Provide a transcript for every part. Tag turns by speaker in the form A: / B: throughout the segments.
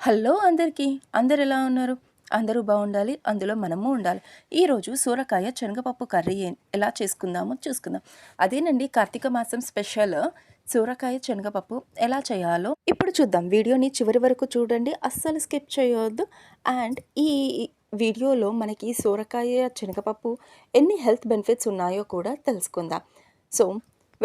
A: Hello అందరికీ. అందరు ఎలా ఉన్నారు? అందరూ బాగుండాలి. అందులో మనము ఉండాలి. ఈరోజు సొరకాయ శనగపప్పు కర్రీ ఎలా చేసుకుందామో చూసుకుందాం. అదేనండి కార్తీక మాసం స్పెషల్ సొరకాయ శనగపప్పు ఎలా చేయాలో ఇప్పుడు చూద్దాం. వీడియోని చివరి వరకు చూడండి. అస్సలు స్కిప్ చేయొద్దు. అండ్ ఈ వీడియోలో మనకి సొరకాయ శనగపప్పు ఎన్ని హెల్త్ బెనిఫిట్స్ ఉన్నాయో కూడా తెలుసుకుందాం. So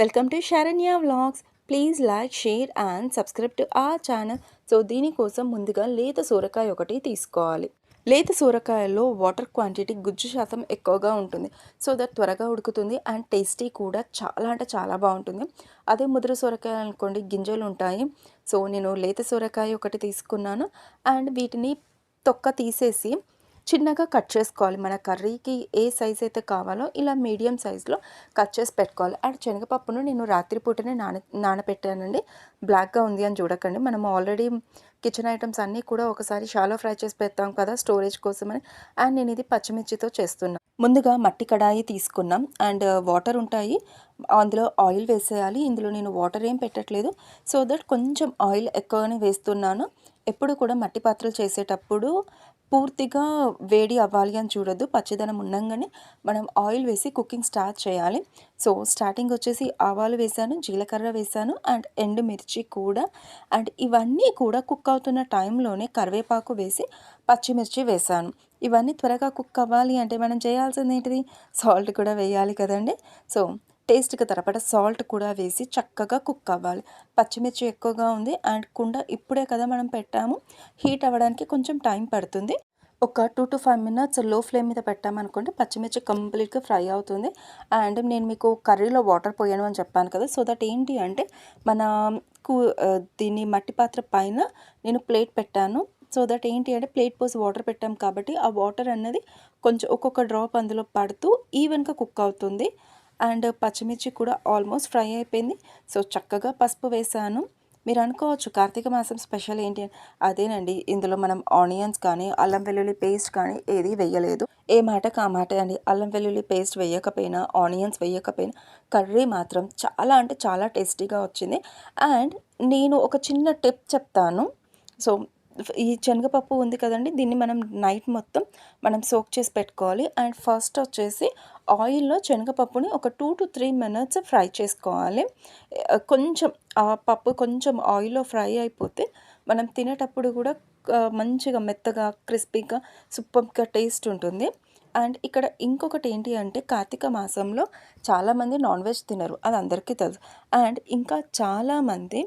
A: welcome to Saranya vlogs. Please like, share and subscribe to our channel. So దీనికోసం ముందుగా లేత సొరకాయ ఒకటి తీసుకోవాలి. లేత సొరకాయలో వాటర్ క్వాంటిటీ, గుజ్జు శాతం ఎక్కువగా ఉంటుంది. సో దట్ త్వరగా ఉడుకుతుంది అండ్ టేస్టీ కూడా చాలా అంటే చాలా బాగుంటుంది. అదే ముదురు సొరకాయ అనుకోండి, గింజలు ఉంటాయి. సో నేను లేత సొరకాయ ఒకటి తీసుకున్నాను అండ్ వీటిని తొక్క తీసేసి చిన్నగా కట్ చేసుకోవాలి. మన కర్రీకి ఏ సైజ్ అయితే కావాలో ఇలా మీడియం సైజులో కట్ చేసి పెట్టుకోవాలి. అండ్ శనగపప్పును నేను రాత్రిపూటనే నానపెట్టానండి. బ్లాక్గా ఉంది అని చూడకండి. మనం ఆల్రెడీ కిచెన్ ఐటమ్స్ అన్నీ కూడా ఒకసారి షాలో ఫ్రై చేసి పెడతాం కదా స్టోరేజ్ కోసమని. అండ్ నేను ఇది పచ్చిమిర్చితో చేస్తున్నాను. ముందుగా మట్టి కడాయి తీసుకున్నాం అండ్ వాటర్ ఉంటాయి, అందులో ఆయిల్ వేసేయాలి. ఇందులో నేను వాటర్ ఏం పెట్టట్లేదు. సో దట్ కొంచెం ఆయిల్ ఎక్కువగానే వేస్తున్నాను. ఎప్పుడు కూడా మట్టి పాత్రలు చేసేటప్పుడు పూర్తిగా వేడి అవ్వాలి అని చూడొద్దు. పచ్చిదనం ఉండంగానే మనం ఆయిల్ వేసి కుకింగ్ స్టార్ట్ చేయాలి. సో స్టార్టింగ్ వచ్చేసి ఆవాలు వేసాను, జీలకర్ర వేసాను అండ్ ఎండుమిర్చి కూడా. అండ్ ఇవన్నీ కూడా కుక్ అవుతున్న టైంలోనే కరివేపాకు వేసి పచ్చిమిర్చి వేసాను. ఇవన్నీ త్వరగా కుక్ అవ్వాలి అంటే మనం చేయాల్సింది ఏంటిది, సాల్ట్ కూడా వేయాలి కదండి. సో టేస్ట్కి తరపడ సాల్ట్ కూడా వేసి చక్కగా కుక్ అవ్వాలి. పచ్చిమిర్చి ఎక్కువగా ఉంది అండ్ కుండ ఇప్పుడే కదా మనం పెట్టాము, హీట్ అవ్వడానికి కొంచెం టైం పడుతుంది. ఒక 2 to 5 minutes లో ఫ్లేమ్ మీద పెట్టామనుకోండి, పచ్చిమిర్చి కంప్లీట్గా ఫ్రై అవుతుంది. అండ్ నేను మీకు కర్రీలో వాటర్ పోయాను అని చెప్పాను కదా. సో దట్ ఏంటి అంటే మనకు దీన్ని మట్టి పాత్ర పైన నేను ప్లేట్ పెట్టాను. సో దట్ ఏంటి అంటే ప్లేట్ పోసి వాటర్ పెట్టాం కాబట్టి ఆ వాటర్ అన్నది కొంచెం ఒక్కొక్క డ్రాప్ అందులో పడుతూ ఈవెన్గా కుక్ అవుతుంది. అండ్ పచ్చిమిర్చి కూడా ఆల్మోస్ట్ ఫ్రై అయిపోయింది. సో చక్కగా పసుపు వేసాను. మీరు అనుకోవచ్చు కార్తీక మాసం స్పెషల్ ఏంటి అని. అదేనండి, ఇందులో మనం ఆనియన్స్ కానీ అల్లం వెల్లుల్లి పేస్ట్ కానీ ఏది వేయలేదు. ఏ మాటకు ఆ మాట అండి. అల్లం వెల్లుల్లి పేస్ట్ వేయకపోయినా, ఆనియన్స్ వేయకపోయినా కర్రీ మాత్రం చాలా అంటే చాలా టేస్టీగా వచ్చింది. అండ్ నేను ఒక చిన్న టిప్ చెప్తాను. సో ఈ శనగపప్పు ఉంది కదండి, దీన్ని మనం నైట్ మొత్తం మనం సోక్ చేసి పెట్టుకోవాలి. అండ్ ఫస్ట్ వచ్చేసి ఆయిల్లో శనగపప్పుని ఒక 2 to 3 minutes ఫ్రై చేసుకోవాలి. కొంచెం ఆ పప్పు కొంచెం ఆయిల్లో ఫ్రై అయిపోతే మనం తినేటప్పుడు కూడా మంచిగా మెత్తగా క్రిస్పీగా సూపర్గా టేస్ట్ ఉంటుంది. అండ్ ఇక్కడ ఇంకొకటి ఏంటి అంటే కార్తీక మాసంలో చాలామంది నాన్ వెజ్ తినరు, అది అందరికీ తెలుసు. అండ్ ఇంకా చాలామంది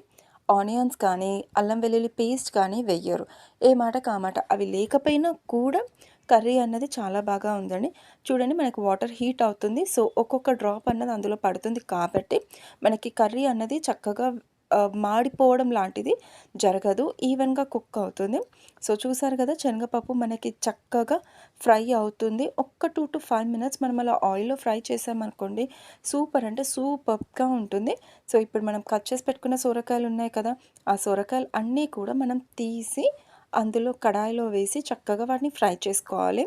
A: ఆనియన్స్ కానీ అల్లం వెల్లుల్లి పేస్ట్ కానీ వెయ్యరు. ఏ మాటకు ఆ మాట. అవి లేకపోయినా కూడా కర్రీ అన్నది చాలా బాగా ఉందండి. చూడండి, మనకి వాటర్ హీట్ అవుతుంది. సో ఒక్కొక్క డ్రాప్ అన్నది అందులో పడుతుంది కాబట్టి మనకి కర్రీ అన్నది చక్కగా మాడిపోవడం లాంటిది జరగదు, ఈవెన్గా కుక్ అవుతుంది. సో చూసారు కదా, శనగపప్పు మనకి చక్కగా ఫ్రై అవుతుంది. ఒక్క 2 to 5 minutes మనం అలా ఆయిల్లో ఫ్రై చేసామనుకోండి, సూపర్ అంటే సూపర్గా ఉంటుంది. సో ఇప్పుడు మనం కట్ చేసి పెట్టుకున్న సొరకాయలు ఉన్నాయి కదా, ఆ సొరకాయలు అన్నీ కూడా మనం తీసి అందులో కడాయిలో వేసి చక్కగా వాటిని ఫ్రై చేసుకోవాలి.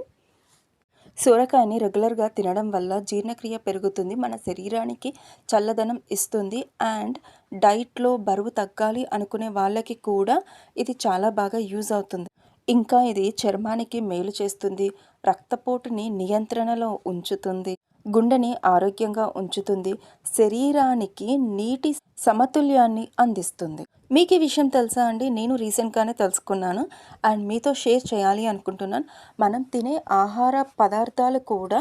A: సొరకాయని రెగ్యులర్గా తినడం వల్ల జీర్ణక్రియ పెరుగుతుంది, మన శరీరానికి చల్లదనం ఇస్తుంది. అండ్ డైట్లో బరువు తగ్గాలి అనుకునే వాళ్ళకి కూడా ఇది చాలా బాగా యూజ్ అవుతుంది. ఇంకా ఇది చర్మానికి మేలు చేస్తుంది, రక్తపోటుని నియంత్రణలో ఉంచుతుంది, గుండెని ఆరోగ్యంగా ఉంచుతుంది, శరీరానికి నీటి సమతుల్యాన్ని అందిస్తుంది. మీకు ఈ విషయం తెలుసా అండి? నేను రీసెంట్గానే తెలుసుకున్నాను అండ్ మీతో షేర్ చేయాలి అనుకుంటున్నాను. మనం తినే ఆహార పదార్థాలు కూడా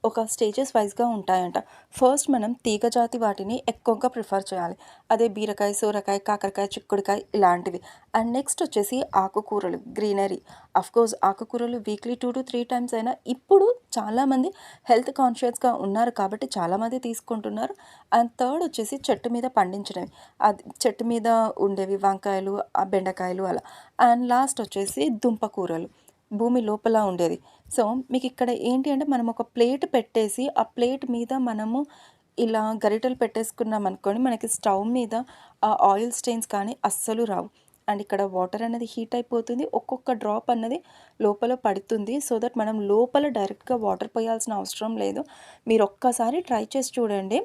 A: ఒక స్టేజెస్ వైజ్గా ఉంటాయంట. ఫస్ట్ మనం తీగజాతి వాటిని ఎక్కువగా ప్రిఫర్ చేయాలి. అదే బీరకాయ, సొరకాయ, కాకరకాయ, చిక్కుడుకాయ ఇలాంటివి. అండ్ నెక్స్ట్ వచ్చేసి ఆకుకూరలు, గ్రీనరీ. అఫ్కోర్స్ ఆకుకూరలు వీక్లీ 2 to 3 times అయినా ఇప్పుడు చాలామంది హెల్త్ కాన్షియస్గా ఉన్నారు కాబట్టి చాలామంది తీసుకుంటున్నారు. అండ్ థర్డ్ వచ్చేసి చెట్టు మీద పండించడమే, అది చెట్టు మీద ఉండేవి వంకాయలు, బెండకాయలు అలా. అండ్ లాస్ట్ వచ్చేసి దుంపకూరలు, భూమి లోపల ఉండేది. సో మీకు ఇక్కడ ఏంటి అంటే మనం ఒక ప్లేట్ పెట్టేసి ఆ ప్లేట్ మీద మనము ఇలా గరిటెలు పెట్టేసుకున్నాం అనుకోండి, మనకి స్టవ్ మీద ఆ ఆయిల్ స్టెయిన్స్ కానీ అస్సలు రావు. అండ్ ఇక్కడ వాటర్ అనేది హీట్ అయిపోతుంది, ఒక్కొక్క డ్రాప్ అన్నది లోపల పడుతుంది. సో దట్ మనం లోపల డైరెక్ట్గా వాటర్ పోయాల్సిన అవసరం లేదు. మీరు ఒక్కసారి ట్రై చేసి చూడండి,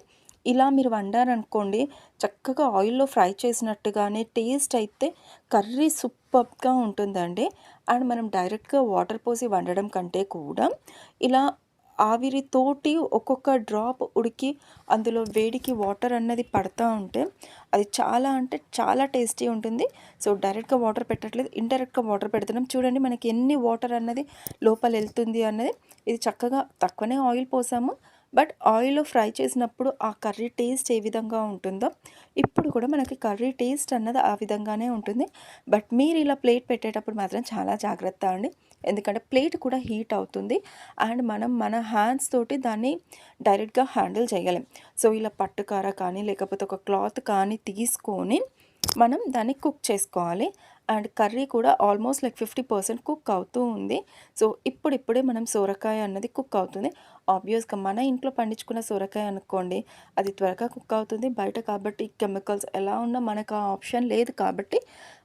A: ఇలా మీరు వండారనుకోండి, చక్కగా ఆయిల్‌లో ఫ్రై చేసినట్టుగానే టేస్ట్ అయితే కర్రీ సూపర్బ్‌గా ఉంటుందండి. అండ్ మనం డైరెక్ట్‌గా వాటర్ పోసి వండడం కంటే కూడా ఇలా ఆవిరితోటి ఒక్కొక్క డ్రాప్ ఉడికి అందులో వేడికి వాటర్ అన్నది పడతా ఉంటే అది చాలా అంటే చాలా టేస్టీ ఉంటుంది. సో, డైరెక్ట్‌గా వాటర్ పెట్టట్లేదు. ఇండైరెక్ట్‌గా వాటర్ పెడుతున్నాం. చూడండి మనకి ఎన్ని వాటర్ అన్నది లోపలెళ్తుంది అన్నది. ఇది చక్కగా తక్కువనే ఆయిల్ పోసాము. బట్ ఆయిల్‌లో ఫ్రై చేసినప్పుడు ఆ కర్రీ టేస్ట్ ఏ విధంగా ఉంటుందో, ఇప్పుడు కూడా మనకి కర్రీ టేస్ట్ అన్నది ఆ విధంగానే ఉంటుంది. బట్ మీరు ఇలా ప్లేట్ పెట్టేటప్పుడు మాత్రం చాలా జాగ్రత్త అండి. ఎందుకంటే ప్లేట్ కూడా హీట్ అవుతుంది. అండ్ మనం మన హ్యాండ్స్ తోటి దాన్ని డైరెక్ట్‌గా హ్యాండిల్ చేయలేం. సో, ఇలా పట్టుకార కానీ, లేకపోతే ఒక క్లాత్ కానీ తీసుకొని మనం దాన్ని కుక్ చేసుకోవాలి. అండ్ కర్రీ కూడా ఆల్మోస్ట్ లైక్ 50% కుక్ అవుతూ ఉంది. సో, ఇప్పుడిప్పుడే మనం సొరకాయ అన్నది కుక్ అవుతుంది. ఆబ్వియస్‌గా మన ఇంట్లో పండించుకున్న సొరకాయ అనుకోండి, అది త్వరగా కుక్ అవుతుంది. బయట కాబట్టి కెమికల్స్ ఎలా ఉన్నా మనకు ఆ ఆప్షన్ లేదు కాబట్టి,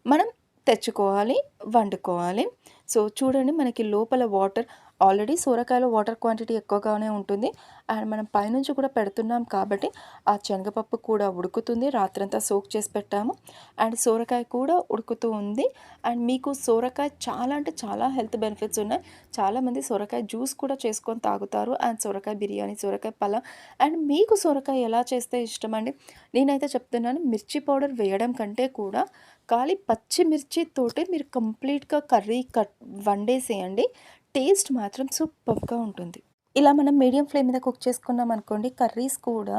A: మనం తెచ్చుకోవాలి, వండుకోవాలి. సో, చూడండి మనకి లోపల వాటర్ ఆల్రెడీ సొరకాయలో వాటర్ క్వాంటిటీ ఎక్కువగానే ఉంటుంది. అండ్ మనం పైనుంచి కూడా పెడుతున్నాం కాబట్టి, ఆ శనగపప్పు కూడా ఉడుకుతుంది. రాత్రంతా సోక్ చేసి పెట్టాము. అండ్ సొరకాయ కూడా ఉడుకుతూ ఉంది. అండ్ మీకు సొరకాయ చాలా అంటే చాలా హెల్త్ బెనిఫిట్స్ ఉన్నాయి. చాలామంది సొరకాయ జ్యూస్ కూడా చేసుకొని తాగుతారు. అండ్ సొరకాయ బిర్యానీ, సొరకాయ పలావ్. అండ్ మీకు సొరకాయ ఎలా చేస్తే ఇష్టమండి? నేనైతే చెప్తున్నాను మిర్చి పౌడర్ వేయడం కంటే కూడా ఖాళీ పచ్చిమిర్చితోటే మీరు కంప్లీట్‌గా కర్రీ వండేసేయండి. టేస్ట్ మాత్రం సూపర్బ్‌గా ఉంటుంది. ఇలా మనం మీడియం ఫ్లేమ్ మీద కుక్ చేసుకున్నామనుకోండి కర్రీస్ కూడా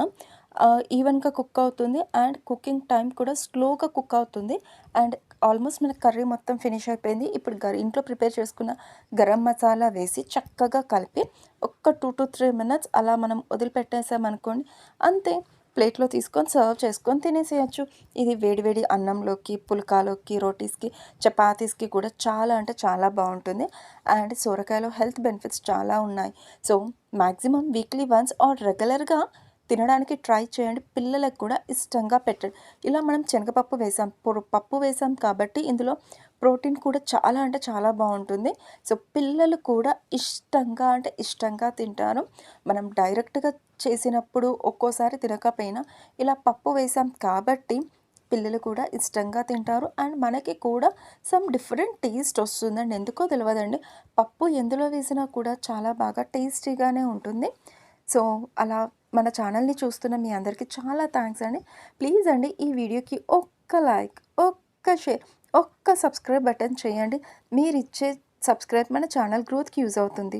A: ఈవెన్‌గా కుక్ అవుతుంది. అండ్ కుకింగ్ టైం కూడా స్లోగా కుక్ అవుతుంది. అండ్ ఆల్మోస్ట్ మన కర్రీ మొత్తం ఫినిష్ అయిపోయింది. ఇప్పుడు ఇంట్లో ప్రిపేర్ చేసుకున్న గరం మసాలా వేసి చక్కగా కలిపి ఒక్క 2-3 మినిట్స్ అలా మనం వదిలిపెట్టేసామనుకోండి అంతే. ప్లేట్‌లో తీసుకొని సర్వ్ చేసుకొని తినేసేయొచ్చు. ఇది వేడి వేడి అన్నంలోకి, పుల్కాలోకి, రోటీస్‌కి, చపాతీస్‌కి కూడా చాలా అంటే చాలా బావుంటుంది. అండ్ సొరకాయలో హెల్త్ బెనిఫిట్స్ చాలా ఉన్నాయి. So, maximum weekly once or రెగ్యులర్‌గా తినడానికి ట్రై చేయండి. పిల్లలకు కూడా ఇష్టంగా పెట్టండి. ఇలా మనం శనగపప్పు వేసాం, పప్పు వేసాం కాబట్టి ఇందులో ప్రోటీన్ కూడా చాలా అంటే చాలా బావుంటుంది. సో, పిల్లలు కూడా ఇష్టంగా అంటే ఇష్టంగా తింటారు. మనం డైరెక్ట్‌గా చేసినప్పుడు ఒక్కోసారి తినకపోయినా ఇలా పప్పు వేసాం కాబట్టి పిల్లలు కూడా ఇష్టంగా తింటారు. అండ్ మనకి కూడా సమ్ డిఫరెంట్ టేస్ట్ వస్తుందండి. ఎందుకో తెలవదండి. పప్పు ఎందులో వేసినా కూడా చాలా బాగా టేస్టీగానే ఉంటుంది. సో, అలా మన ఛానల్‌ని చూస్తున్న మీ అందరికీ చాలా థాంక్స్ అండి. ప్లీజ్ అండి ఈ వీడియోకి ఒక్క లైక్, ఒక్క షేర్, ఒక్క సబ్స్క్రైబ్ బటన్ చేయండి. మీరిచ్చే సబ్స్క్రైబ్ మన ఛానల్ గ్రోత్‌కి యూజ్ అవుతుంది.